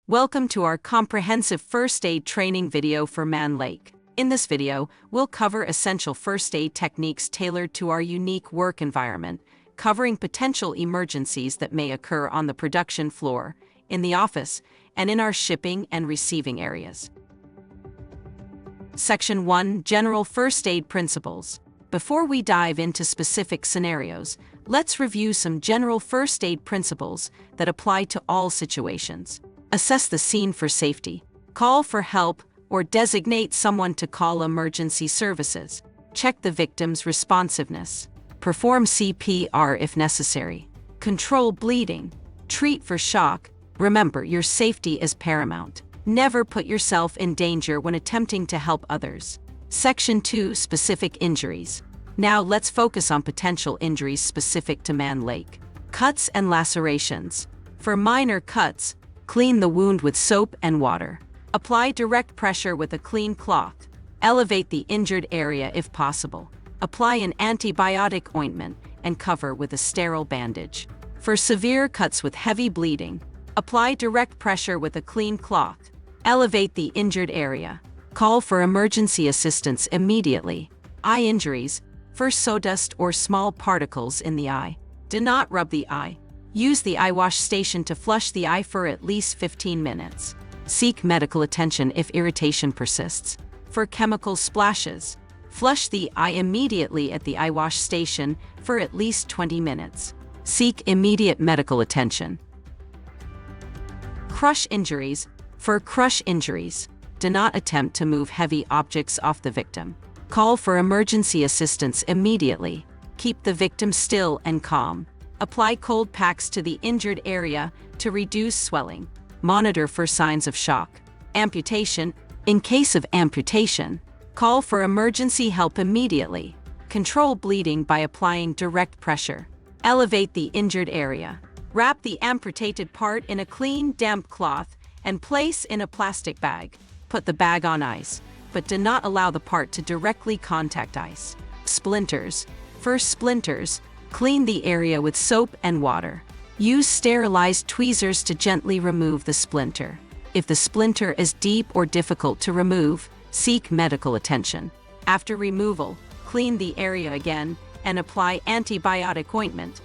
Welcome to our comprehensive first aid training video for Mann Lake. In this video, we'll cover essential first aid techniques tailored to our unique work environment, covering potential emergencies that may occur on the production floor, in the office, and in our shipping and receiving areas. Section 1: General First Aid Principles. Before we dive into specific scenarios, let's review some general first aid principles that apply to all situations. Assess the scene for safety. Call for help or designate someone to call emergency services. Check the victim's responsiveness. Perform CPR if necessary. Control bleeding. Treat for shock. Remember, your safety is paramount. Never put yourself in danger when attempting to help others. Section 2: Specific injuries. Now let's focus on potential injuries specific to Mann Lake. Cuts and lacerations. For minor cuts, clean the wound with soap and water. Apply direct pressure with a clean cloth. Elevate the injured area if possible. Apply an antibiotic ointment and cover with a sterile bandage. For severe cuts with heavy bleeding, apply direct pressure with a clean cloth. Elevate the injured area. Call for emergency assistance immediately. Eye injuries. For sawdust or small particles in the eye, do not rub the eye. Use the eye wash station to flush the eye for at least 15 minutes. Seek medical attention if irritation persists. For chemical splashes, flush the eye immediately at the eye wash station for at least 20 minutes. Seek immediate medical attention. Crush injuries. For crush injuries, do not attempt to move heavy objects off the victim. Call for emergency assistance immediately. Keep the victim still and calm. Apply cold packs to the injured area to reduce swelling. Monitor for signs of shock. Amputation. In case of amputation, call for emergency help immediately. Control bleeding by applying direct pressure. Elevate the injured area. Wrap the amputated part in a clean, damp cloth and place in a plastic bag. Put the bag on ice, but do not allow the part to directly contact ice. Splinters. For splinters, clean the area with soap and water. Use sterilized tweezers to gently remove the splinter. If the splinter is deep or difficult to remove, seek medical attention. After removal, clean the area again and apply antibiotic ointment.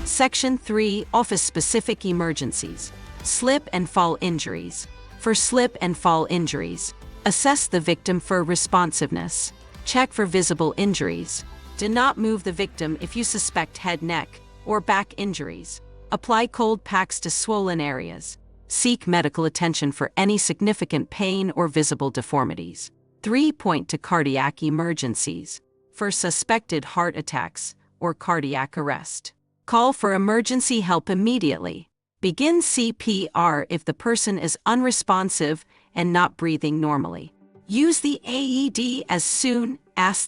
Section 3: Office-specific emergencies. Slip and fall injuries. For slip and fall injuries, assess the victim for responsiveness. Check for visible injuries. Do not move the victim if you suspect head, neck, or back injuries. Apply cold packs to swollen areas. Seek medical attention for any significant pain or visible deformities. 3. Point to cardiac emergencies. For suspected heart attacks or cardiac arrest, call for emergency help immediately. Begin CPR if the person is unresponsive and not breathing normally. Use the AED as soon as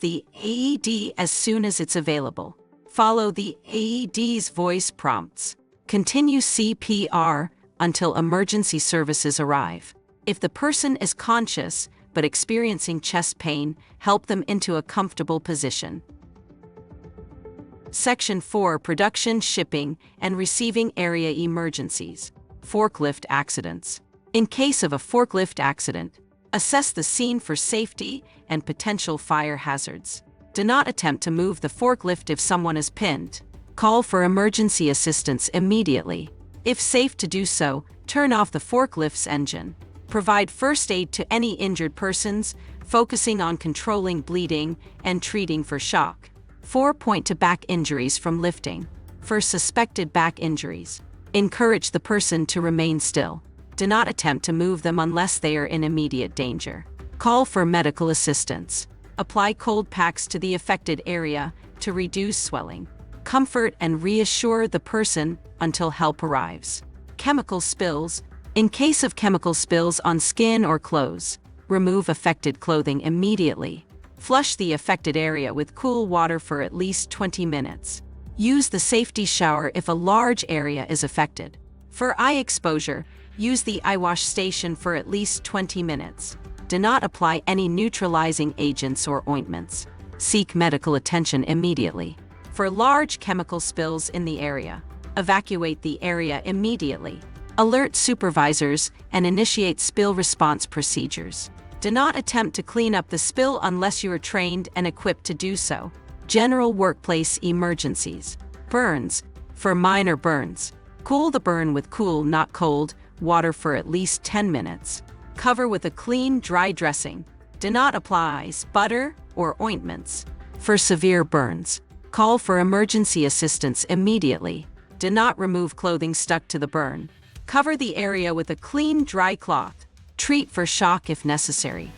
it's available. Follow the AED's voice prompts. Continue CPR until emergency services arrive. If the person is conscious but experiencing chest pain, help them into a comfortable position. Section 4: Production, shipping, and receiving area emergencies. Forklift accidents. In case of a forklift accident, assess the scene for safety and potential fire hazards. Do not attempt to move the forklift if someone is pinned. Call for emergency assistance immediately. If safe to do so, turn off the forklift's engine. Provide first aid to any injured persons, focusing on controlling bleeding and treating for shock. 4. Point to back injuries from lifting. For suspected back injuries, encourage the person to remain still. Do not attempt to move them unless they are in immediate danger. Call for medical assistance. Apply cold packs to the affected area to reduce swelling. Comfort and reassure the person until help arrives. Chemical spills. In case of chemical spills on skin or clothes, remove affected clothing immediately. Flush the affected area with cool water for at least 20 minutes. Use the safety shower if a large area is affected. For eye exposure, use the eye wash station for at least 20 minutes. Do not apply any neutralizing agents or ointments. Seek medical attention immediately. For large chemical spills in the area, evacuate the area immediately. Alert supervisors and initiate spill response procedures. Do not attempt to clean up the spill unless you are trained and equipped to do so. General workplace emergencies. Burns. For minor burns, cool the burn with cool, not cold, water for at least 10 minutes. Cover with a clean, dry dressing. Do not apply butter or ointments. For severe burns, call for emergency assistance immediately. Do not remove clothing stuck to the burn. Cover the area with a clean, dry cloth. Treat for shock if necessary.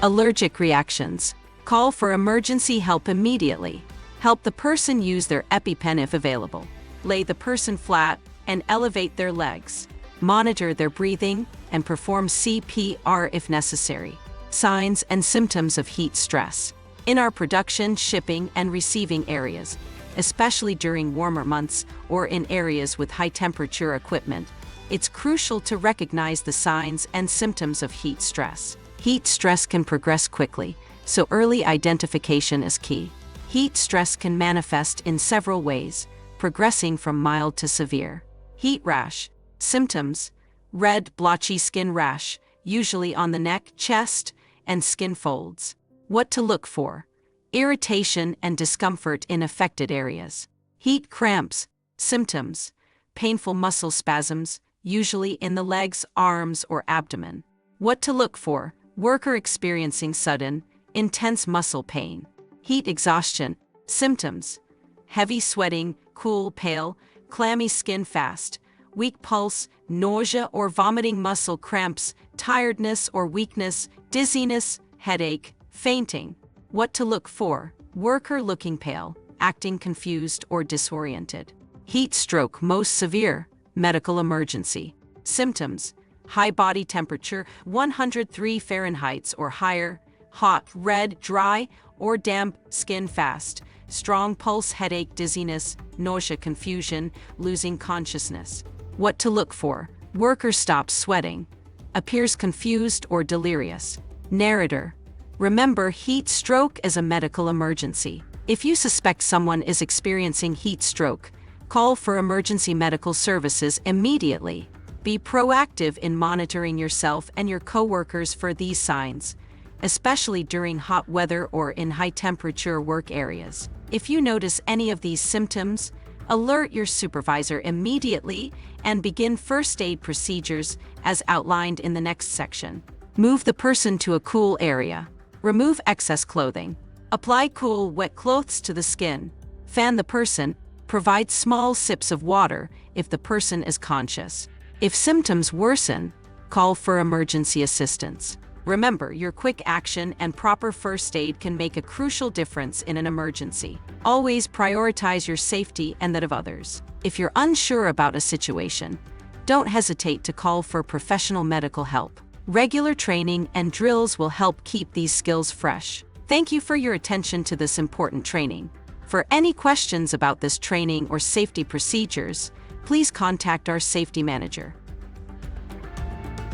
Allergic reactions. Call for emergency help immediately. Help the person use their EpiPen if available. Lay the person flat and elevate their legs. Monitor their breathing and perform CPR if necessary. Signs and symptoms of heat stress. In our production, shipping, and receiving areas, especially during warmer months or in areas with high-temperature equipment, it's crucial to recognize the signs and symptoms of heat stress. Heat stress can progress quickly, so early identification is key. Heat stress can manifest in several ways, progressing from mild to severe. Heat rash. Symptoms: red, blotchy skin rash, usually on the neck, chest, and skin folds. What to look for: irritation and discomfort in affected areas. Heat cramps. Symptoms: painful muscle spasms, usually in the legs, arms, or abdomen. What to look for: worker experiencing sudden, intense muscle pain. Heat exhaustion. Symptoms: heavy sweating, cool, pale, clammy skin fast, weak pulse, nausea or vomiting, muscle cramps, tiredness or weakness, dizziness, headache, fainting. What to look for: worker looking pale, acting confused or disoriented. Heat stroke, most severe, medical emergency. Symptoms: high body temperature, 103 Fahrenheit or higher, hot, red, dry, or damp, skin fast, strong pulse, headache, dizziness, nausea, confusion, losing consciousness. What to look for: worker stops sweating, appears confused or delirious. Narrator. Remember, heat stroke is a medical emergency. If you suspect someone is experiencing heat stroke, call for emergency medical services immediately. Be proactive in monitoring yourself and your coworkers for these signs, especially during hot weather or in high-temperature work areas. If you notice any of these symptoms, alert your supervisor immediately and begin first aid procedures as outlined in the next section. Move the person to a cool area. Remove excess clothing. Apply cool, wet clothes to the skin. Fan the person. Provide small sips of water if the person is conscious. If symptoms worsen, call for emergency assistance. Remember, your quick action and proper first aid can make a crucial difference in an emergency. Always prioritize your safety and that of others. If you're unsure about a situation, don't hesitate to call for professional medical help. Regular training and drills will help keep these skills fresh. Thank you for your attention to this important training. For any questions about this training or safety procedures, please contact our safety manager.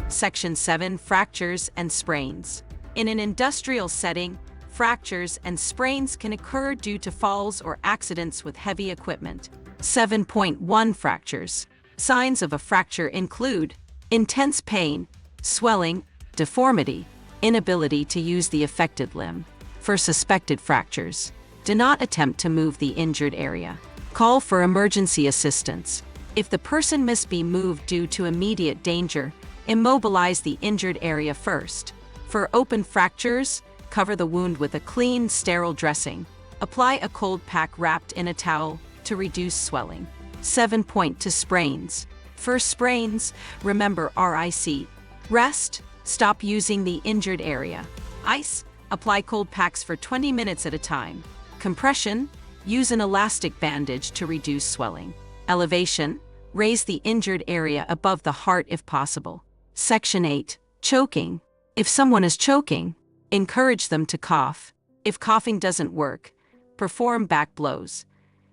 Section 7. Fractures and sprains. In an industrial setting, fractures and sprains can occur due to falls or accidents with heavy equipment. 7.1. Fractures. Signs of a fracture include intense pain, swelling, deformity, inability to use the affected limb. For suspected fractures, do not attempt to move the injured area. Call for emergency assistance. If the person must be moved due to immediate danger, immobilize the injured area first. For open fractures, cover the wound with a clean, sterile dressing. Apply a cold pack wrapped in a towel to reduce swelling. 7.2. Sprains. For sprains, remember RIC. Rest, stop using the injured area. Ice, apply cold packs for 20 minutes at a time. Compression, use an elastic bandage to reduce swelling. Elevation, raise the injured area above the heart if possible. Section 8. Choking. If someone is choking, encourage them to cough. If coughing doesn't work, perform back blows.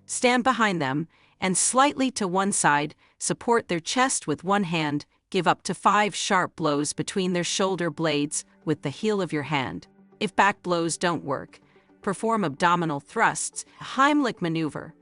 Stand behind them and slightly to one side, support their chest with one hand, give up to 5 sharp blows between their shoulder blades with the heel of your hand. If back blows don't work, perform abdominal thrusts, Heimlich maneuver.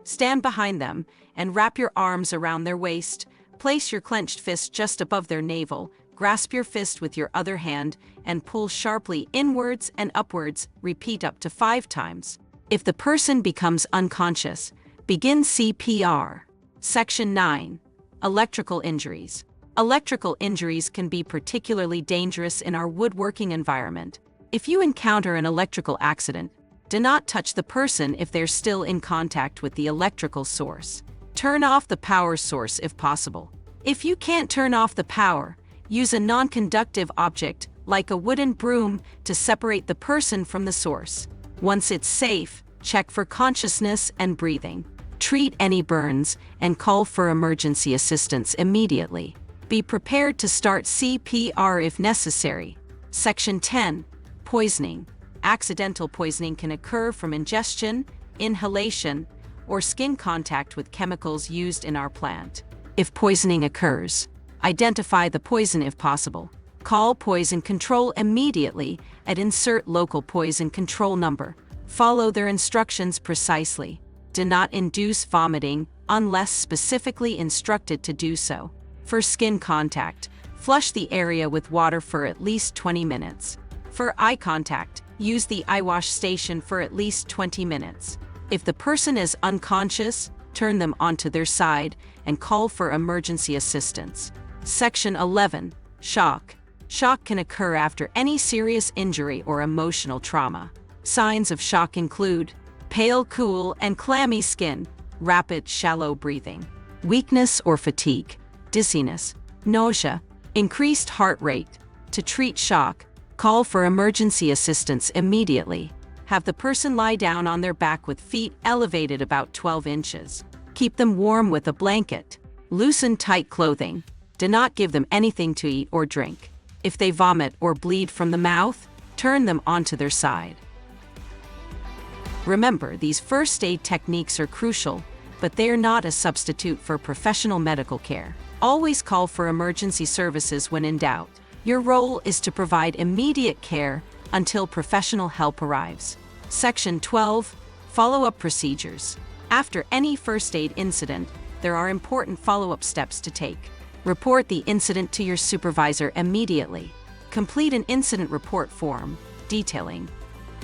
Stand behind them and wrap your arms around their waist. Place your clenched fist just above their navel. Grasp your fist with your other hand and pull sharply inwards and upwards. Repeat up to 5 times. If the person becomes unconscious, begin CPR. Section 9. Electrical injuries. Electrical injuries can be particularly dangerous in our woodworking environment. If you encounter an electrical accident, do not touch the person if they're still in contact with the electrical source. Turn off the power source if possible. If you can't turn off the power, use a non-conductive object, like a wooden broom, to separate the person from the source. Once it's safe, check for consciousness and breathing. Treat any burns and call for emergency assistance immediately. Be prepared to start CPR if necessary. Section 10. Poisoning. Accidental poisoning can occur from ingestion, inhalation, or skin contact with chemicals used in our plant. If poisoning occurs, identify the poison if possible. Call poison control immediately and insert local poison control number. Follow their instructions precisely. Do not induce vomiting unless specifically instructed to do so. For skin contact, flush the area with water for at least 20 minutes. For eye contact, use the eye wash station for at least 20 minutes. If the person is unconscious, turn them onto their side and call for emergency assistance. Section 11. Shock. Shock can occur after any serious injury or emotional trauma. Signs of shock include pale, cool, and clammy skin, rapid, shallow breathing, weakness or fatigue, dizziness, nausea, increased heart rate. To treat shock, call for emergency assistance immediately. Have the person lie down on their back with feet elevated about 12 inches. Keep them warm with a blanket. Loosen tight clothing. Do not give them anything to eat or drink. If they vomit or bleed from the mouth, turn them onto their side. Remember, these first aid techniques are crucial, but they are not a substitute for professional medical care. Always call for emergency services when in doubt. Your role is to provide immediate care until professional help arrives. Section 12. Follow-up procedures. After any first aid incident, there are important follow-up steps to take. Report the incident to your supervisor immediately. Complete an incident report form detailing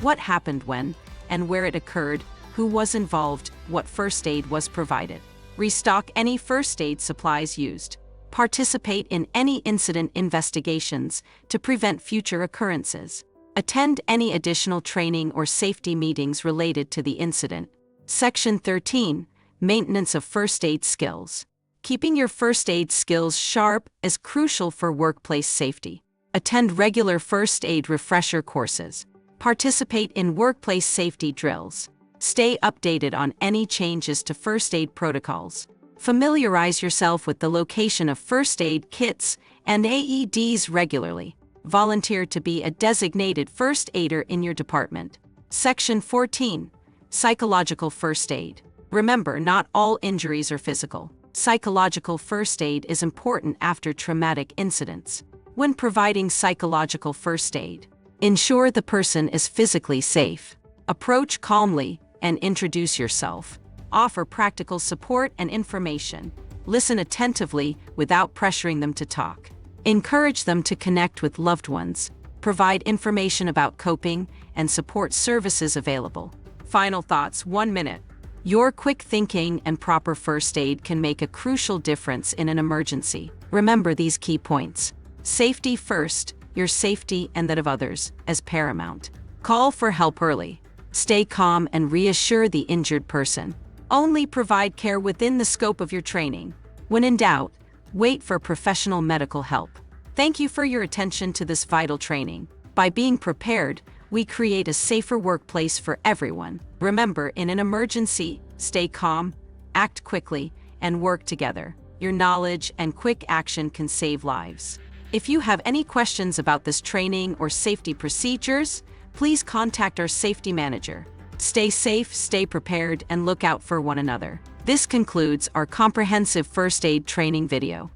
what happened when and where it occurred, who was involved, what first aid was provided. Restock any first aid supplies used. Participate in any incident investigations to prevent future occurrences. Attend any additional training or safety meetings related to the incident. Section 13. Maintenance of first aid skills. Keeping your first aid skills sharp is crucial for workplace safety. Attend regular first aid refresher courses. Participate in workplace safety drills. Stay updated on any changes to first aid protocols. Familiarize yourself with the location of first aid kits and AEDs regularly. Volunteer to be a designated first aider in your department. Section 14. Psychological first aid. Remember, not all injuries are physical. Psychological first aid is important after traumatic incidents. When providing psychological first aid, ensure the person is physically safe. Approach calmly and introduce yourself. Offer practical support and information. Listen attentively without pressuring them to talk. Encourage them to connect with loved ones. Provide information about coping and support services available. Final thoughts, 1 minute. Your quick thinking and proper first aid can make a crucial difference in an emergency. Remember these key points. Safety first, your safety and that of others as paramount. Call for help early. Stay calm and reassure the injured person. Only provide care within the scope of your training. When in doubt, wait for professional medical help. Thank you for your attention to this vital training. By being prepared, we create a safer workplace for everyone. Remember, in an emergency, stay calm, act quickly, and work together. Your knowledge and quick action can save lives. If you have any questions about this training or safety procedures, please contact our safety manager. Stay safe, stay prepared, and look out for one another. This concludes our comprehensive first aid training video.